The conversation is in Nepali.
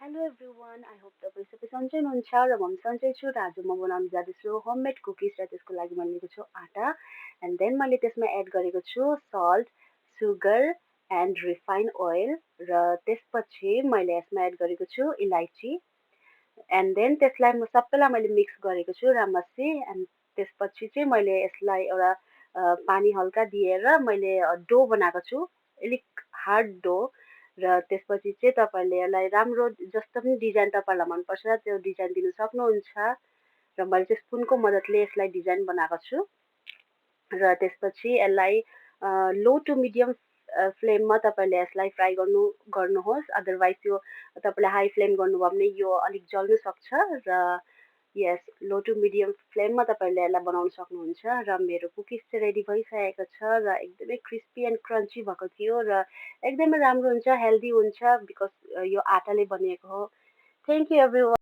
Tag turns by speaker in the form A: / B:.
A: हेलो एभ्रिवान आई होप तपाईँ सबै सन्चै हुनुहुन्छ र म पनि सन्चै छु र आज म बनाउन जाँदैछु होममेड कुकिज र त्यसको लागि मैले लिएको छु आटा एन्ड देन मैले त्यसमा एड गरेको छु salt sugar and refine oil र त्यसपछि मैले यसमा एड गरेको छु इलाइची एन्ड देन त्यसलाई म सबैलाई मैले मिक्स गरेको छु रामसी एन्ड त्यसपछि चाहिँ मैले यसलाई एउटा पानी हल्का दिएर मैले डो बनाएको छु अलिक हार्ड डो र त्यसपछि चाहिँ तपाईँहरूले यसलाई राम्रो जस्तो पनि डिजाइन तपाईँहरूलाई मनपर्छ त्यो डिजाइन दिनु सक्नुहुन्छ र मैले चाहिँ स्पुनको मद्दतले यसलाई डिजाइन बनाएको छु र त्यसपछि यसलाई लो टु मिडियम फ्लेममा तपाईँले यसलाई फ्राई गर्नुहोस् अदरवाइज यो तपाईँले हाई फ्लेम गर्नुभयो भने यो अलिक जल्न सक्छ र यस लो टु मिडियम फ्लेममा तपाईँले यसलाई बनाउन सक्नुहुन्छ र मेरो कुकिज चाहिँ रेडी भइसकेको छ र एकदमै क्रिस्पी एन्ड क्रन्ची भएको थियो र एकदमै राम्रो हुन्छ हेल्दी हुन्छ बिकज यो आटाले बनिएको हो थ्याङ्क यू एभ्री